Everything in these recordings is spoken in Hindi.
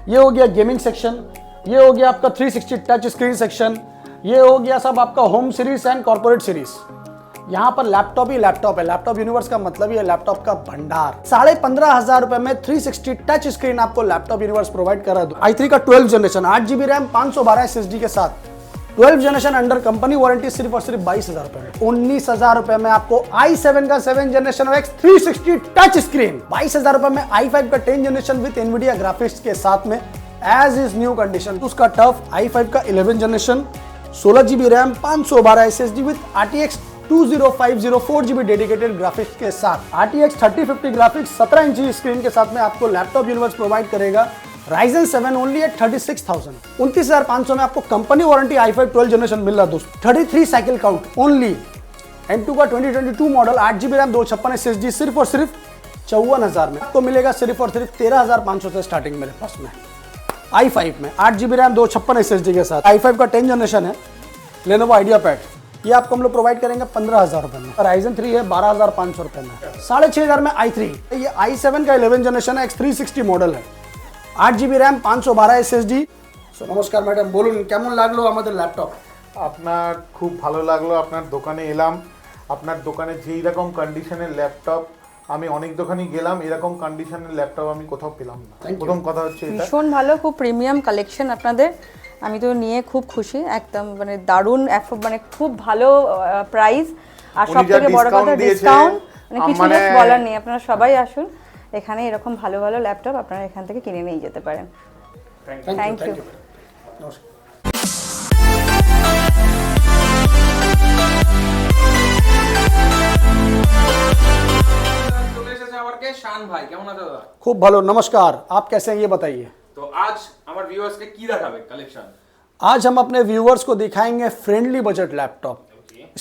ये हो गया गेमिंग सेक्शन, ये हो गया आपका 360 टच स्क्रीन सेक्शन, ये हो गया सब आपका home series and corporate series. यहाँ पर लैपटॉप ही लैपटॉप है। लैपटॉप यूनिवर्स का मतलब ही है लैपटॉप का भंडार। 15,500 रुपए में 360 टच स्क्रीन आपको लैपटॉप यूनिवर्स प्रोवाइड कर रहा है। i3 का 12 जनरेशन 8GB रैम 512 SSD के साथ 12 जनरेशन अंडर कंपनी वारंटी सिर्फ और सिर्फ 22,000 रुपए में। 19,000 रुपए में आपको i7 का 7 जनरेशन X 360 टच स्क्रीन। 22,000 रुपए में i5 का 10 जनरेशन विद एनवीडिया ग्राफिक्स के साथ में एज इज न्यू कंडीशन। उसका टफ i5 का 11 generation 16GB RAM 512 SSD with RTX 2050 4GB dedicated graphics के साथ। RTX 3050 ग्राफिक्स 17 इंची स्क्रीन के साथ में आपको लैपटॉप यूनिवर्स प्रोवाइड करेगा। Ryzen 7 only at 36,000। 29,500 में आपको कंपनी वारंटी i5 12 जनरेशन मिल रहा है दोस्तों। 33 साइकिल काउंट ओनली। M2 का 2022 मॉडल 8GB रैम 256 SSD सिर्फ और सिर्फ 54,000 में आपको मिलेगा। सिर्फ और सिर्फ 13,500 से स्टार्टिंग मेरे पास में i5 में 8GB रैम 256 SSD के साथ। i5 का 10 जनरेशन है Lenovo IdeaPad, ये आपको हम लोग प्रोवाइड करेंगे 15,000 रुपए में। Ryzen 3 है 12,500 रुपए में। 6,500 में i3। ये i7 का 11 जनरेशन है X360 मॉडल है 8GB रैम 512 SSD। নমস্কার ম্যাডাম, বলুন কেমন লাগলো আমাদের ল্যাপটপ? আপনার খুব ভালো লাগলো। আপনার দোকানে এলাম, আপনার দোকানে যেই রকম কন্ডিশনের ল্যাপটপ আমি অনেক দোকানে গেলাম, এরকম কন্ডিশনের ল্যাপটপ আমি কোথাও পেলাম না। প্রথম কথা হচ্ছে এটা ভীষণ ভালো, খুব প্রিমিয়াম কালেকশন আপনাদের। আমি তো নিয়ে খুব খুশি, একদম মানে দারুণ, মানে খুব ভালো প্রাইস, আর সবথেকে বড় কথা ডিসকাউন্ট, মানে কিছু বলার নেই। আপনারা সবাই আসুন এখানে, এরকম ভালো ভালো ল্যাপটপ আপনারা এখান থেকে কিনে নিয়ে যেতে পারেন। Thank you. শান ভাই কেমন আছো দাদা? खूब ভালো, नमस्कार। आप कैसे हैं ये बताइए। তো আজ আমার ভিউয়ার্সকে কি দেখাবে কালেকশন? आज हम अपने व्यूअर्स को दिखाएंगे friendly budget laptop,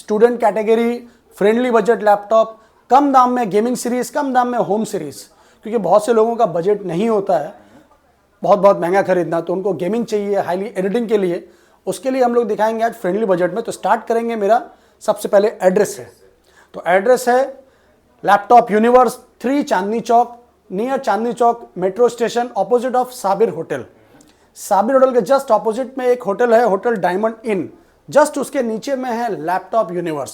student category friendly budget laptop, कम दाम में गेमिंग सीरीज, कम दाम में होम सीरीज। क्योंकि बहुत से लोगों का बजट नहीं होता है बहुत बहुत महंगा खरीदना, तो उनको गेमिंग चाहिए हाईली एडिटिंग के लिए, उसके लिए हम लोग दिखाएंगे आज फ्रेंडली बजट में। तो स्टार्ट करेंगे, मेरा सबसे पहले एड्रेस है। तो एड्रेस है laptop universe 3 Chandni Chowk, near Chandni Chowk metro station, opposite of Sabir hotel. Sabir hotel के जस्ट ऑपोजिट में एक होटल है, होटल डायमंड इन, जस्ट उसके नीचे में है laptop universe.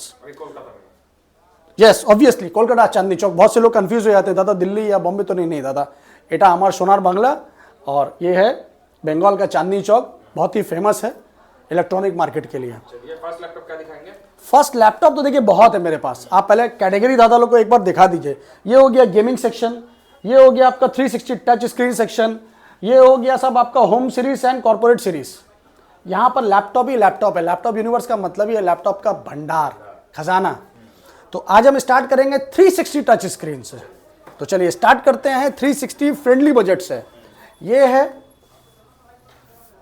Yes obviously Kolkata Chandni Chowk. बहुत से लोग कंफ्यूज हो जाते हैं, दादा दिल्ली या बॉम्बे तो नहीं दादा, एटा हमारा सोनार बांग्ला, और ये है बंगाल का चांदनी चौक, बहुत ही फेमस है इलेक्ट्रॉनिक मार्केट के लिए। फर्स्ट लैपटॉप क्या दिखाएंगे? फर्स्ट लैपटॉप तो देखिए बहुत है मेरे पास, आप पहले कैटेगरी दादा लोग को एक बार दिखा दीजिए। ये हो गया गेमिंग सेक्शन, ये हो गया आपका 360 टच स्क्रीन सेक्शन, ये हो गया सब आपका home series and corporate series. यहाँ पर लैपटॉप ही लैपटॉप है। लैपटॉप यूनिवर्स का मतलब ही है लैपटॉप का भंडार, खजाना। तो आज हम स्टार्ट करेंगे 360 टच स्क्रीन से। तो चलिए स्टार्ट करते हैं 360 फ्रेंडली बजट से। ये है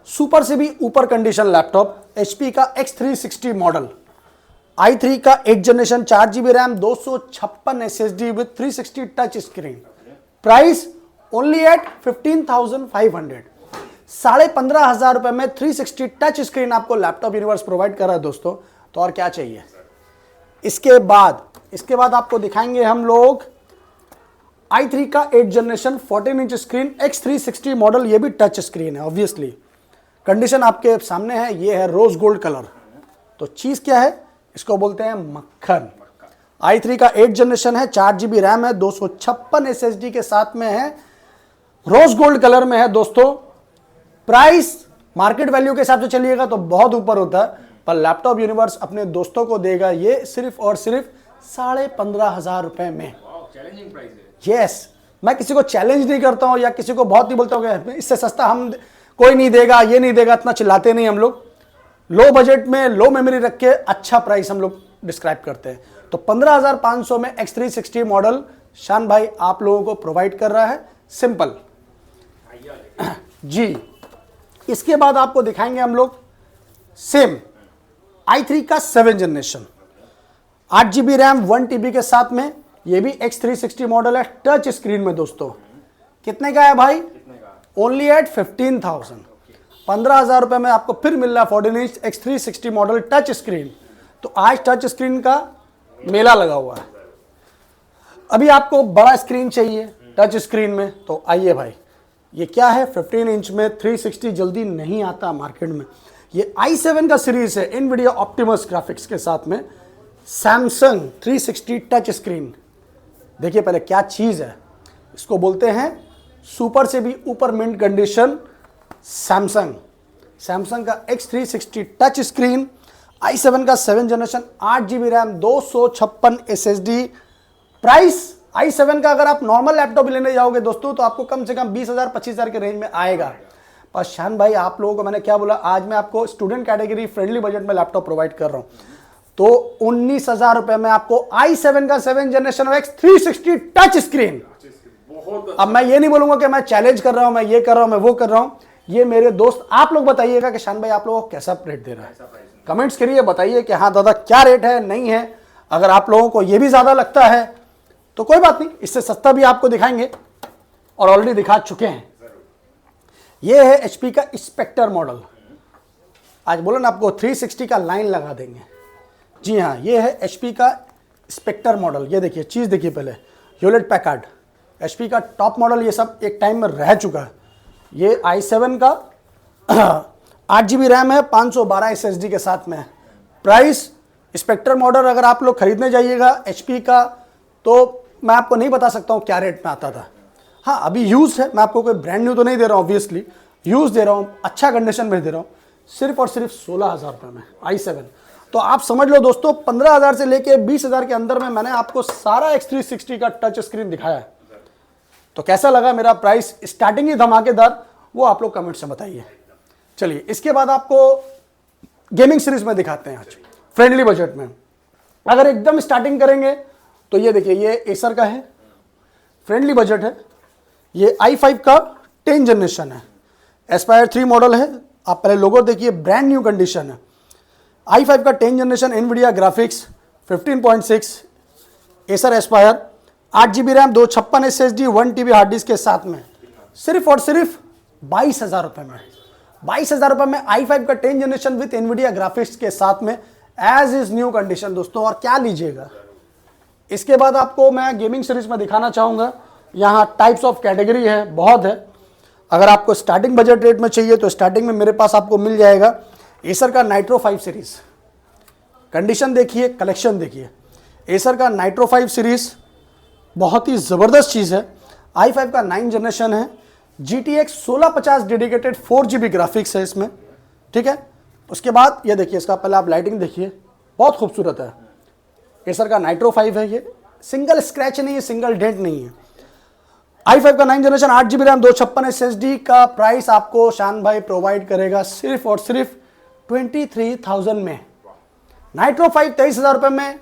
सुपर से भी ऊपर कंडीशन लैपटॉप, HP का X360 मॉडल, i3 का 8 generation 4GB RAM 256 SSD with 360 touch screen. Price only at 15,500। 15,500 रुपए में 360 टच स्क्रीन आपको लैपटॉप यूनिवर्स प्रोवाइड कर रहा है दोस्तों। तो और क्या चाहिए। इसके बाद आपको दिखाएंगे हम लोग i3 का 8 generation 14 inch screen X360 model, ये भी टच स्क्रीन है ऑब्वियसली। कंडीशन आपके सामने है, ये है रोज गोल्ड कलर। तो चीज क्या है, इसको बोलते हैं मक्खन। i3 का 8 जनरेशन है, 4GB रैम है, 256 SSD के साथ में है, रोज गोल्ड कलर में है दोस्तों। प्राइस मार्केट वैल्यू के हिसाब से चलिएगा तो बहुत ऊपर होता है, पर लैपटॉप यूनिवर्स अपने दोस्तों को देगा ये सिर्फ और सिर्फ 15,500 रुपए में। चैलेंजिंग प्राइस है। यस, मैं किसी को चैलेंज नहीं करता हूं या किसी को बहुत ही बोलता हूं इससे सस्ता हम कोई नहीं देगा, ये नहीं देगा, इतना चिल्लाते नहीं हम लोग। लो बजट में लो मेमोरी रख के अच्छा प्राइस हम लोग डिस्क्राइब करते हैं। तो 15,500 में X360 मॉडल शान भाई आप लोगों को प्रोवाइड कर रहा है, सिंपल जी। इसके बाद आपको दिखाएंगे हम लोग सेम i3 का 7 जनरेशन 8GB रैम 1TB के साथ में, ये भी X360 मॉडल है, टच स्क्रीन में दोस्तों। कितने का है भाई? Only eight 15,000। 15,000 रुपए में आपको फिर मिल रहा है 14 inch X360 model touch screen. तो आज टच स्क्रीन का मेला लगा हुआ है। अभी आपको बड़ा स्क्रीन चाहिए टच स्क्रीन में, तो आइए भाई ये क्या है, 15 इंच में 360 जल्दी नहीं आता मार्केट में। ये i7 का सीरीज है, इनवीडिया ऑप्टिमस ग्राफिक्स के साथ में सैमसंग 360 टच स्क्रीन। देखिए पहले क्या चीज़ है, इसको बोलते हैं सुपर से भी ऊपर मिंट कंडीशन सैमसंग का X360 टच स्क्रीन, i7 का 7 generation, 8 GB RAM, 256 SSD। Price i7 का अगर आप नॉर्मल लैपटॉप लेने जाओगे दोस्तों तो आपको कम से कम 20,000 25,000 के रेंज में आएगा। पर शान भाई आप लोगों को मैंने क्या बोला, आज मैं आपको स्टूडेंट कैटेगरी फ्रेंडली बजट में लैपटॉप प्रोवाइड कर रहा हूं, तो 19,000 रुपए में आपको i7 का 7 जनरेशन X360 टच स्क्रीन। अब मैं ये नहीं बोलूंगा कि मैं चैलेंज कर रहा हूं, मैं ये कर रहा हूं, मैं वो कर रहा हूं, ये मेरे दोस्त आप लोग बताइएगा कि शान भाई आप लोगों को कैसा रेट दे रहा है। कमेंट्स करिए, बताइए कि हाँ दादा क्या रेट है, नहीं है। अगर आप लोगों को ये भी ज्यादा लगता है तो कोई बात नहीं, इससे सस्ता भी आपको दिखाएंगे और ऑलरेडी दिखा चुके हैं। ये है HP का स्पेक्टर मॉडल। आज बोला ना आपको 360 का लाइन लगा देंगे। जी हाँ, ये है HP का स्पेक्टर मॉडल। ये देखिए चीज़ देखिए, पहले ह्यूलेट पैकार्ड HP का टॉप मॉडल, ये सब एक टाइम में रह चुका है। ये i7 का 8 GB रैम है, 512 SSD के साथ में है। प्राइस स्पेक्टर मॉडल अगर आप लोग खरीदने जाइएगा HP का, तो मैं आपको नहीं बता सकता हूँ क्या रेट में आता था। हाँ अभी यूज है, मैं आपको कोई ब्रांड न्यू तो नहीं दे रहा हूँ, ऑब्वियसली यूज दे रहा हूँ, अच्छा कंडीशन में दे रहा हूँ, सिर्फ और सिर्फ 16,000 रुपये में i7। तो आप समझ लो दोस्तों 15,000 से लेके 20,000 के अंदर में मैंने आपको सारा X360 का टच स्क्रीन दिखाया है। तो कैसा लगा मेरा प्राइस, स्टार्टिंग ही धमाकेदार, वो आप लोग कमेंट से बताइए। चलिए इसके बाद आपको गेमिंग सीरीज में दिखाते हैं आज फ्रेंडली बजट में। अगर एकदम स्टार्टिंग करेंगे तो ये देखिए, ये एसर का है, फ्रेंडली बजट है। ये i5 का 10 जनरेशन है, एस्पायर 3 मॉडल है। आप पहले लोगो देखिए, ब्रांड न्यू कंडीशन है। i5 का 10 generation, Nvidia graphics 15.6, Acer Aspire, 8 GB RAM, 256 SSD, 1 TB hard disk के साथ में, सिर्फ और सिर्फ 22,000 रुपये में। 22,000 रुपये में i5 का 10 जनरेशन विथ एनवीडिया ग्राफिक्स के साथ में एज इज न्यू कंडीशन दोस्तों। और क्या लीजिएगा। इसके बाद आपको मैं गेमिंग सीरीज में दिखाना चाहूँगा। यहाँ टाइप्स ऑफ कैटेगरी है, बहुत है। अगर आपको स्टार्टिंग बजट रेट में चाहिए तो स्टार्टिंग में मेरे पास आपको मिल जाएगा एसर का नाइट्रो 5 सीरीज। कंडीशन देखिए, कलेक्शन देखिए। एसर का नाइट्रो 5 सीरीज बहुत ही ज़बरदस्त चीज़ है। i5 का 9 जनरेशन है, GTX 1650 डेडिकेटेड 4 GB ग्राफिक्स है इसमें, ठीक है। उसके बाद ये देखिए, इसका पहले आप लाइटिंग देखिए, बहुत खूबसूरत है। एसर का नाइट्रो 5 है, ये सिंगल स्क्रैच नहीं है, सिंगल डेंट नहीं है। i5 का 9 जनरेशन, 8 GB रैम, 256 SSD का प्राइस आपको शान भाई प्रोवाइड करेगा सिर्फ और सिर्फ 23,000 में। नाइट्रो 5 23,000 रुपये में।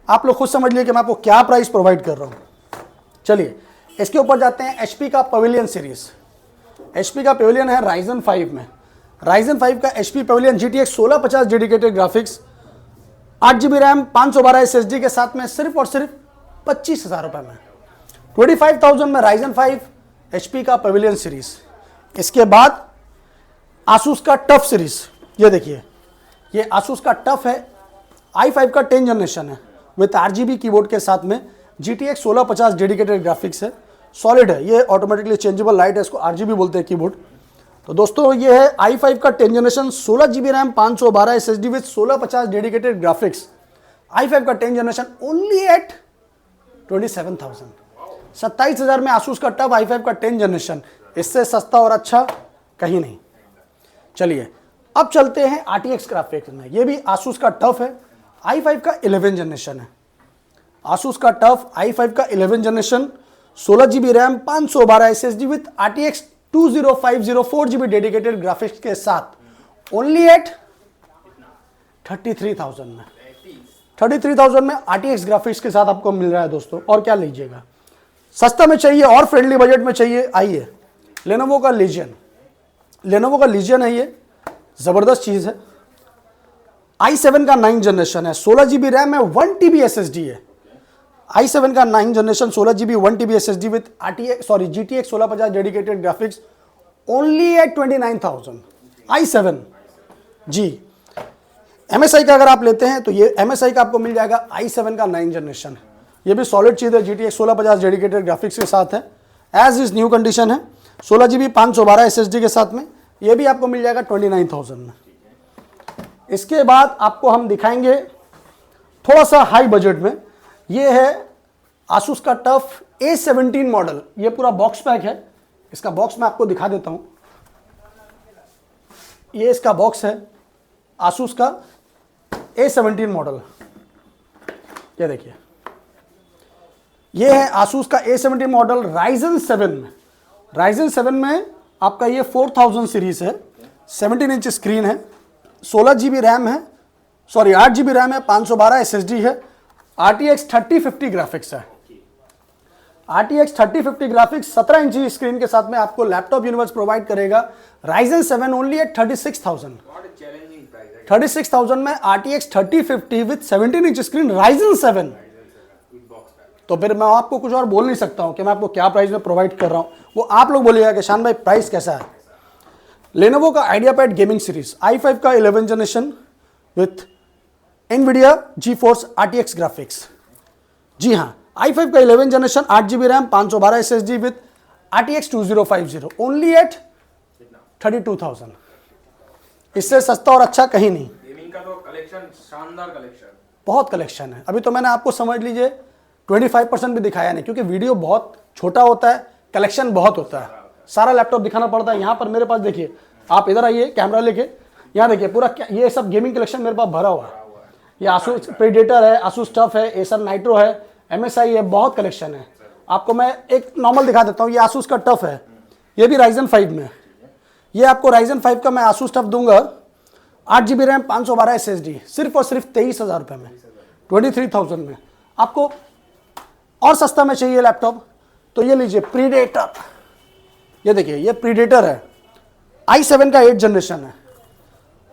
आप लोग खुद समझ लिए कि मैं आपको क्या प्राइस प्रोवाइड कर रहा हूँ। चलिए इसके ऊपर जाते हैं। HP का पवेलियन सीरीज, HP का पवेलियन है Ryzen 5 में। Ryzen 5 का HP pavilion GTX 1650 dedicated graphics, 8 GB RAM, 512 SSD के साथ में, सिर्फ और सिर्फ 25,000 रुपये में। 25,000 में Ryzen 5 HP का पवेलियन सीरीज। इसके बाद Asus का टफ सीरीज, ये देखिए, ये Asus का टफ है, i5 का 10 जनरेशन है विथ RGB कीबोर्ड के साथ में, GTX 1650 डेडिकेटेड ग्राफिक्स है, सॉलिड है। ये ऑटोमेटिकली चेंजेबल लाइट है, इसको RGB बोलते हैं कीबोर्ड। तो दोस्तों ये है i5 का 10 generation, 16 GB RAM, 512 SSD with 1650 dedicated graphics. i5 का 10 जनरेशन ओनली एट 27,000। 27,000 में Asus का टफ i5 का 10 जनरेशन, इससे सस्ता और अच्छा कहीं नहीं। चलिए अब चलते हैं RTX ग्राफिक्स में। ये भी Asus का टफ है, i5 का 11 जनरेशन है। Asus का टफ i5 का 11 generation, 16 GB RAM, 512 SSD with RTX 2050 4 GB dedicated graphics के साथ ओनली एट 33,000 में। 33,000 में RTX ग्राफिक्स के साथ आपको मिल रहा है दोस्तों। और क्या लीजिएगा, सस्ता में चाहिए और फ्रेंडली बजट में चाहिए, आइए लेनोवो का लीजियन। लेनोवो का लीजियन है, ये ज़बरदस्त चीज़ है। i7 का 9 जनरेशन है, 16 GB रैम है, 1 TB SSD है। i7 का 9 generation, 16 GB 1 TB SSD with GTX 1650 dedicated graphics only at 29,000। i7 जी। MSI का अगर आप लेते हैं तो ये MSI का आपको मिल जाएगा i7 का 9 जनरेशन। ये भी सॉलिड चीज़ है, GTX 1650 डेडिकेटेड ग्राफिक्स के साथ है, एज इज न्यू कंडीशन है। 16 GB 512 SSD के साथ में, ये भी आपको मिल जाएगा 29,000 में। इसके बाद आपको हम दिखाएंगे थोड़ा सा हाई बजट में, ये है आसूस का टफ A17 मॉडल। ये पूरा बॉक्स पैक है, इसका बॉक्स मैं आपको दिखा देता हूं। ये इसका बॉक्स है आसूस का A17 मॉडल, ये देखिए, ये है आसूस का A17 मॉडल Ryzen 7 में। Ryzen 7 में आपका ये 4000 सीरीज है, 17 इंच स्क्रीन है, 16 GB रैम है, सॉरी 8 GB रैम है, 512 SSD है, RTX 3050 ग्राफिक्स है। RTX 3050 ग्राफिक्स 17 इंची स्क्रीन के साथ में आपको लैपटॉप यूनिवर्स प्रोवाइड करेगा। Ryzen 7 only at 36,000। 36,000 में RTX 3050 with 17 inch screen Ryzen 7। तो फिर मैं आपको कुछ और बोल नहीं सकता हूं कि मैं आपको क्या प्राइस में प्रोवाइड कर रहा हूं, वो आप लोग बोलिएगा कि शान भाई प्राइस कैसा है। लेनोवो का आइडियापैड गेमिंग सीरीज i5 का 11 generation with NVIDIA GeForce RTX graphics. जी हाँ, i5 का 11 generation 8 GB RAM 512 SSD with RTX 2050 only at 32,000। इससे सस्ता और अच्छा कहीं नहीं। गेमिंग का तो कलेक्शन, शानदार कलेक्शन, बहुत कलेक्शन है। अभी तो मैंने आपको समझ लीजिए 25% भी दिखाया नहीं, क्योंकि वीडियो बहुत छोटा होता है, कलेक्शन बहुत होता है, सारा लैपटॉप दिखाना पड़ता है। यहाँ पर मेरे पास देखिए, आप इधर आइए कैमरा लेके, यहाँ देखिए पूरा ये सब गेमिंग कलेक्शन मेरे पास भरा हुआ है। ये आसूस प्रेडेटर है, आसूस टफ है, एसर नाइट्रो है, MSI है, बहुत कलेक्शन है। आपको मैं एक नॉर्मल दिखा देता हूँ, ये आसूस का टफ है, ये भी Ryzen 5 में। ये आपको Ryzen 5 का मैं आसूस टफ दूंगा 8 GB रैम 512 SSD सिर्फ और सिर्फ 23,000 रुपये में, 23,000 में। आपको और सस्ता में चाहिए लैपटॉप तो ये लीजिए प्रीडेटर। ये देखिए, ये प्रीडेटर है, i7 का 8 जनरेशन है,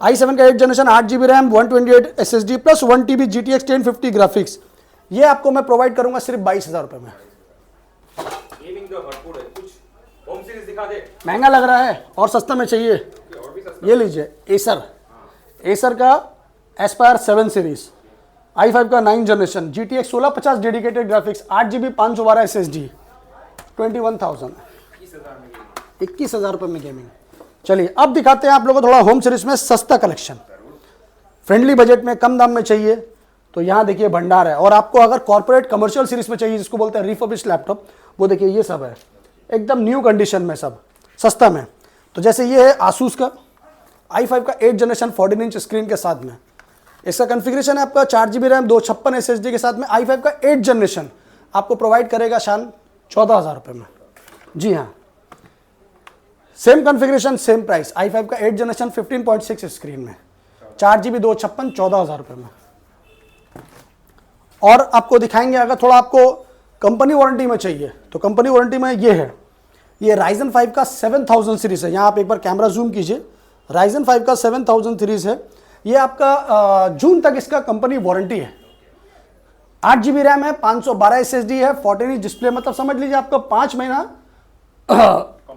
i7 का 8 generation 8 GB RAM 128 SSD plus 1 TB GTX 1050 graphics. ये आपको मैं प्रोवाइड करूंगा सिर्फ 22,000 रुपये में। गेमिंग तो भरपूर है, कुछ होम सीरीज दिखा दे। महंगा लग रहा है और सस्ता में चाहिए, और भी सस्ता। ये लीजिए एसर का एस्पायर 7 सीरीज i5 का 9 generation GTX 1650 dedicated graphics 8 GB 512 SSD 21,000, 21,000 रुपये में गेमिंग। चलिए अब दिखाते हैं आप लोगों को थोड़ा होम सीरीज में सस्ता कलेक्शन, फ्रेंडली बजट में, कम दाम में चाहिए तो यहाँ देखिए भंडार है। और आपको अगर कॉर्पोरेट कमर्शियल सीरीज में चाहिए, जिसको बोलते हैं रिफर्बिश्ड लैपटॉप, वो देखिए ये सब है एकदम न्यू कंडीशन में, सब सस्ता में। तो जैसे ये है आसूस का i5 का 8 जनरेशन 14 इंच स्क्रीन के साथ में, इसका कॉन्फ़िगरेशन है आपका 4 GB रैम 256 SSD के साथ में। i5 का 8 जनरेशन आपको प्रोवाइड करेगा शान 14,000 रुपये में। जी हाँ, same configuration same price, i5 का 8 जनरेशन 15.6 स्क्रीन में 4 GB 256 14,000 रुपये में। और आपको दिखाएंगे अगर थोड़ा आपको कंपनी वारंटी में चाहिए तो कंपनी वारंटी में ये है, ये Ryzen 5 का 7000 सीरीज है। यहाँ आप एक बार कैमरा जूम कीजिए, Ryzen 5 का 7000 सीरीज है। ये आपका जून तक इसका कंपनी वारंटी है। 8 GB रैम है, 512 SSD है, 14 इंच डिस्प्ले, मतलब समझ लीजिए आपका 5 महीना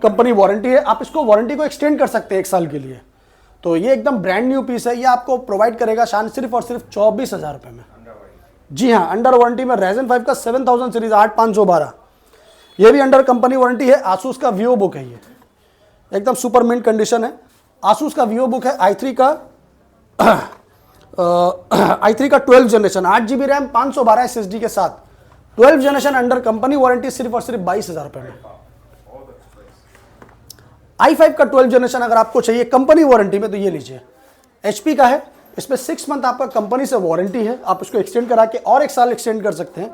कंपनी वारंटी है। आप इसको वारंटी को एक्सटेंड कर सकते हैं 1 साल के लिए। तो ये एकदम ब्रांड न्यू पीस है, ये आपको प्रोवाइड करेगा शान सिर्फ और सिर्फ 24,000 रुपये में। जी हाँ, अंडर वारंटी में Ryzen 5 का 7000 सीरीज 8512, ये भी अंडर कंपनी वारंटी है। आसूस का वीओ बुक है, ये एकदम सुपर मिंट कंडीशन है। आसूस का वीओ बुक है i3 का i3 का 12 जनरेशन 8 GB रैम 512 SSD के साथ 12 जनरेशन अंडर कंपनी वारंटी सिर्फ और सिर्फ 22,000 रुपये में। i5 का 12 जनरेशन अगर आपको चाहिए कंपनी वारंटी में तो ये लीजिए, HP का है, इसमें 6 मंथ आपका कंपनी से वारंटी है, आप इसको एक्सटेंड करा के और 1 साल एक्सटेंड कर सकते हैं।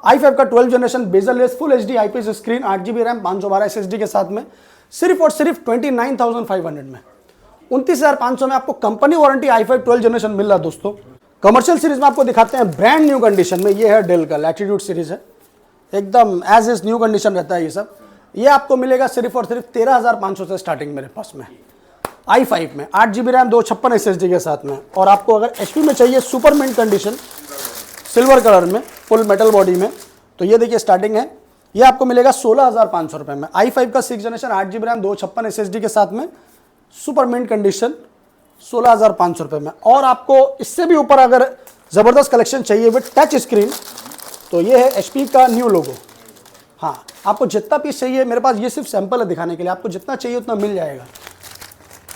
i5 का 12 generation bezel full HD IPS screen 8 GB RAM 512 SSD के साथ में सिर्फ और सिर्फ 29,500 में, 29,500 में आपको कंपनी वारंटी i5 12 जनरेशन मिल रहा है। दोस्तों कमर्शियल सीरीज में आपको दिखाते हैं ब्रांड न्यू कंडीशन में, ये है डेल का लैटिट्यूड सीरीज है, एकदम एज इज न्यू कंडीशन रहता है ये सब। ये आपको मिलेगा सिर्फ और सिर्फ 13,500 से स्टार्टिंग मेरे पास में i5 में 8 GB रैम 256 SSD के साथ में। और आपको अगर HP में चाहिए super mint condition silver colour में फुल मेटल बॉडी में, तो ये देखिए स्टार्टिंग है, ये आपको मिलेगा 16,500 रुपये में। i5 का 6 जनरेशन 8 GB रैम 256 SSD के साथ में सुपर मिंट कंडीशन 16,500 रुपये में। और आपको इससे भी ऊपर अगर ज़बरदस्त कलेक्शन चाहिए विद टच स्क्रीन तो ये है HP का न्यू लोगो, हाँ, आपको जितना पीस चाहिए, मेरे पास ये सिर्फ सैंपल है दिखाने के लिए, आपको जितना चाहिए उतना मिल जाएगा।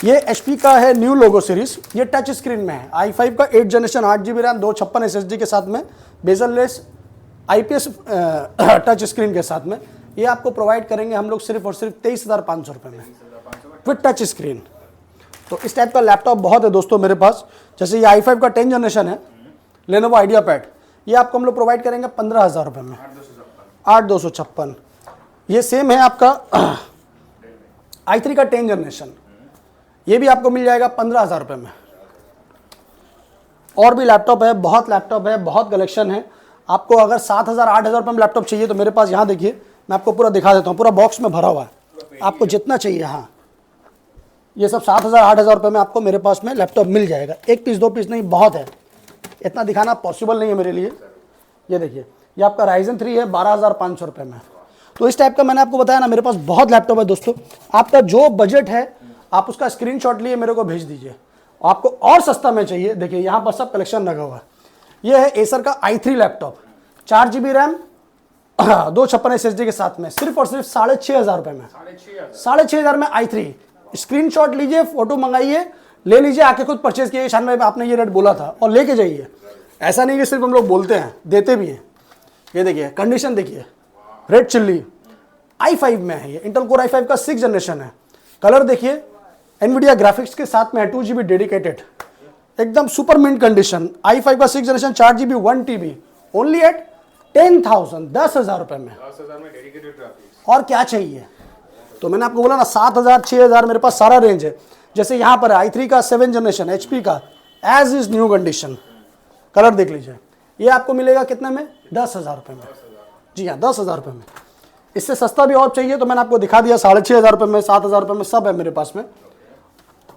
ये HP का है न्यू लोगो सीरीज, ये टच स्क्रीन में है। i5 का 8 जनरेशन 8GB रैम 256 SSD के साथ में, बेजललेस IPS टच स्क्रीन के साथ में, ये आपको प्रोवाइड करेंगे हम लोग सिर्फ और सिर्फ 23,500 रुपये में विथ टच स्क्रीन। तो इस टाइप का लैपटॉप बहुत है दोस्तों मेरे पास। जैसे ये i5 का 10 जनरेशन है लेनोवो आइडियापैड, ये आपको हम लोग प्रोवाइड करेंगे 15,000 रुपये में, 8,256। ये सेम है आपका i3 का 10 जनरेशन, ये भी आपको मिल जाएगा 15,000 रुपये में। और भी लैपटॉप है, बहुत लैपटॉप है, बहुत कलेक्शन है। आपको अगर 7,000 8,000 रुपये में लैपटॉप चाहिए तो मेरे पास यहाँ देखिए, मैं आपको पूरा दिखा देता हूँ, पूरा बॉक्स में भरा हुआ है, आपको जितना चाहिए। हाँ, ये सब 7,000 8,000 रुपये में आपको मेरे पास में लैपटॉप मिल जाएगा। एक पीस 2 पीस नहीं, बहुत है, इतना दिखाना पॉसिबल नहीं है मेरे लिए। ये देखिए, ये आपका Ryzen 3 है 12,500 रुपये में। तो इस टाइप का मैंने आपको बताया ना, मेरे पास बहुत लैपटॉप है दोस्तों। आपका जो बजट है आप उसका स्क्रीनशॉट लिए मेरे को भेज दीजिए। आपको और सस्ता में चाहिए, देखिए यहाँ पर सब कलेक्शन लगा हुआ है। ये है एसर का i3 laptop, 4GB RAM 256 SSD के साथ में, सिर्फ और सिर्फ 6,500 रुपये में। 6,500 में i3। स्क्रीनशॉट लीजिए, फोटो मंगाइए, ले लीजिए, आके खुद परचेज कीजिए। शान भाई आपने ये रेट बोला था और लेके जाइए। ऐसा नहीं कि सिर्फ हम लोग बोलते हैं, देते भी हैं। ये देखिए कंडीशन देखिए, रेड चिल्ली i5 में है, ये इंटेल कोर i5 का 6 जनरेशन है। कलर देखिए, एनवीडिया ग्राफिक्स के साथ में है, 2GB डेडिकेटेड, एकदम सुपर मिंट कंडीशन। i5 का 6 generation 4GB 1TB, only eight 10,000, 10,000 रुपये में। 10,000 में डेडिकेटेड ग्राफिक्स, और क्या चाहिए? तो मैंने आपको बोला ना 7,000 6,000 मेरे पास सारा रेंज है। जैसे यहाँ पर i3 का 7 जनरेशन HP का as is new condition, colour देख लीजिए। ये आपको मिलेगा कितने में? 10,000 रुपये में। जी हाँ, 10,000 रुपये में। इससे सस्ता भी और चाहिए तो मैंने आपको दिखा दिया, 6,500 रुपये में, 7,000 रुपये में, सब है मेरे पास में।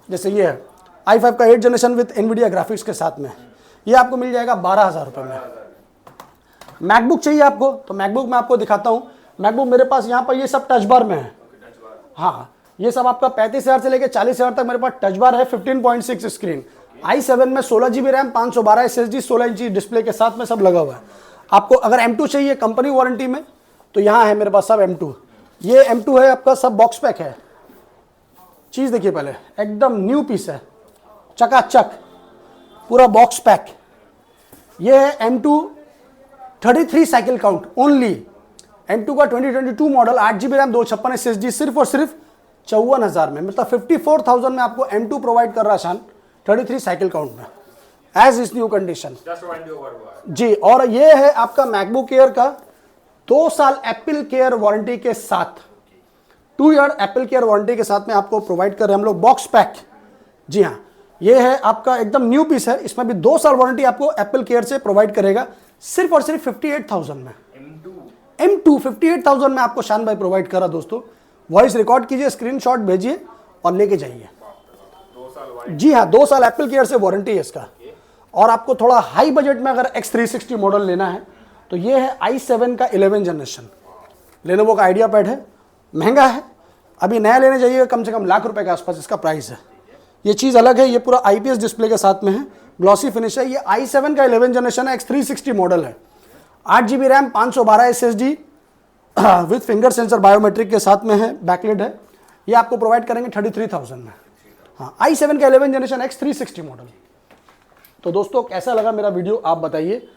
जैसे ये है i5 का 8 जनरेशन विथ एनवीडिया ग्राफिक्स के साथ में, ये आपको मिल जाएगा 12,000 रुपये में। मैकबुक चाहिए आपको तो मैकबुक मैं आपको दिखाता हूँ। मैकबुक मेरे पास यहाँ पर ये सब टच बार में है। हाँ, ये सब आपका 35,000 से लेकर 40,000 तक मेरे पास टच बार है। 15.6 स्क्रीन, i7 में 16GB रैम 512 SSD 16 इंची डिस्प्ले के साथ में सब लगा हुआ है। आपको अगर M2 चाहिए कंपनी वारंटी में तो यहाँ है मेरे पास सब M2। ये M2 है आपका, सब बॉक्स पैक है। चीज़ देखिए पहले, एकदम न्यू पीस है, चकाचक, पूरा बॉक्स पैक। ये है M2 33 cycle count only. M2 का 2022 मॉडल, 8GB रैम 256 SSD, सिर्फ और सिर्फ 54,000 में, मतलब 54,000 में आपको M2 प्रोवाइड कर रहा है शान, 33 साइकिल काउंट में, एज इज न्यू कंडीशन जी। और ये है आपका मैकबुक एयर का 2 साल एप्पल केयर वारंटी के साथ, 2 ईयर एप्पल केयर वारंटी के साथ में आपको प्रोवाइड कर रहे हैं हम लोग, बॉक्स पैक। जी हाँ, ये है आपका एकदम न्यू पीस है, इसमें भी 2 साल वारंटी आपको एप्पल केयर से प्रोवाइड करेगा, सिर्फ और सिर्फ 58,000 में। M2 58,000 में आपको शान भाई प्रोवाइड करा दोस्तों। वॉइस रिकॉर्ड कीजिए, स्क्रीनशॉट भेजिए और लेके जाइए। जी हाँ, 2 साल एप्पल केयर से वारंटी है इसका। और आपको थोड़ा हाई बजट में अगर X360 मॉडल लेना है तो ये है i7 का 11 जनरेशन, लेनोवो का आइडियापैड है, महंगा है, अभी नया लेने जाइए कम से कम लाख रुपए के आसपास इसका प्राइस है। ये चीज़ अलग है, ये पूरा IPS डिस्प्ले के साथ में है, ग्लॉसी फिनिश है। ये i7 का 11 जनरेशन है, X360 मॉडल है, 8GB RAM 512 SSD with finger sensor biometric के साथ में है, बैकलिड है। ये आपको प्रोवाइड करेंगे 33,000 में। हाँ, i7 का 11 जनरेशन X360 मॉडल। तो दोस्तों कैसा लगा मेरा वीडियो आप बताइए।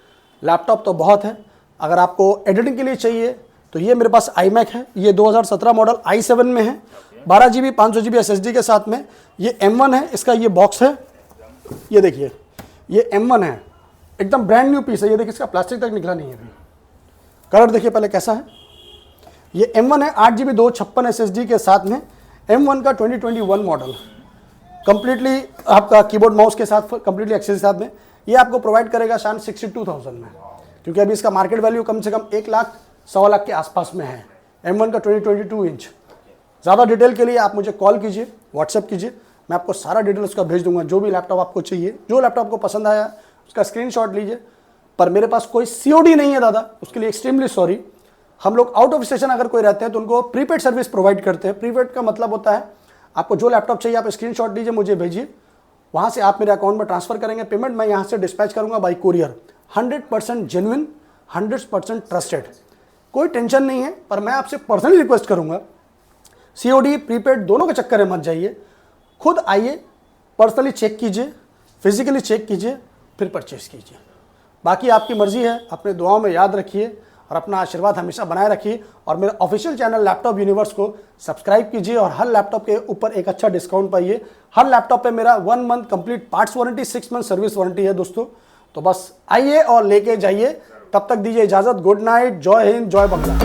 लैपटॉप तो बहुत है, अगर आपको एडिटिंग के लिए चाहिए तो ये मेरे पास iMac है, ये 2017 मॉडल i7 में है, 12GB 500GB SSD के साथ में। ये M1 है, इसका ये बॉक्स है, ये देखिए ये M1 है, एकदम ब्रांड न्यू पीस है। ये देखिए इसका प्लास्टिक तक निकला नहीं है अभी। कलर देखिए पहले कैसा है। ये M1 है, 8GB 256 SSD के साथ में, M1 का 2021 मॉडल, कंप्लीटली आपका कीबोर्ड माउस के साथ, कंप्लीटली एक्सेसरी साथ में। ये आपको प्रोवाइड करेगा शान 62,000 में, क्योंकि अभी इसका मार्केट वैल्यू कम से कम 1 लाख 1.25 लाख के आसपास में है। M1 का 2022 इंच। ज़्यादा डिटेल के लिए आप मुझे कॉल कीजिए, व्हाट्सएप कीजिए, मैं आपको सारा डिटेल उसका भेज दूंगा। जो भी लैपटॉप आपको चाहिए, जो लैपटॉप आपको पसंद आया उसका स्क्रीनशॉट लीजिए। पर मेरे पास कोई COD नहीं है दादा, उसके लिए एक्सट्रीमली सॉरी। हम लोग आउट ऑफ स्टेशन अगर कोई रहते हैं तो उनको प्रीपेड सर्विस प्रोवाइड करते हैं। प्रीपेड का मतलब होता है आपको जो लैपटॉप चाहिए आप स्क्रीनशॉट लीजिए, मुझे भेजिए, वहाँ से आप मेरे अकाउंट में ट्रांसफर करेंगे पेमेंट, मैं यहाँ से डिस्पैच करूँगा बाई कुरियर। 100% genuine, 100% trusted. कोई टेंशन नहीं है, पर मैं आपसे पर्सनली रिक्वेस्ट करूंगा, COD प्रीपेड दोनों के चक्कर में मत जाइए, खुद आइए, पर्सनली चेक कीजिए, फिजिकली चेक कीजिए, फिर परचेस कीजिए। बाकी आपकी मर्जी है, अपने दुआओं में याद रखिए और अपना आशीर्वाद हमेशा बनाए रखिए। और मेरे ऑफिशियल चैनल लैपटॉप यूनिवर्स को सब्सक्राइब कीजिए और हर लैपटॉप के ऊपर एक अच्छा डिस्काउंट पाइए। हर लैपटॉप पे मेरा 1 month complete parts warranty, 6 month service warranty है दोस्तों। तो बस आइए और लेके जाइए। तब तक दीजिए इजाजत। गुड नाइट, जय हिंद, जय बंगला।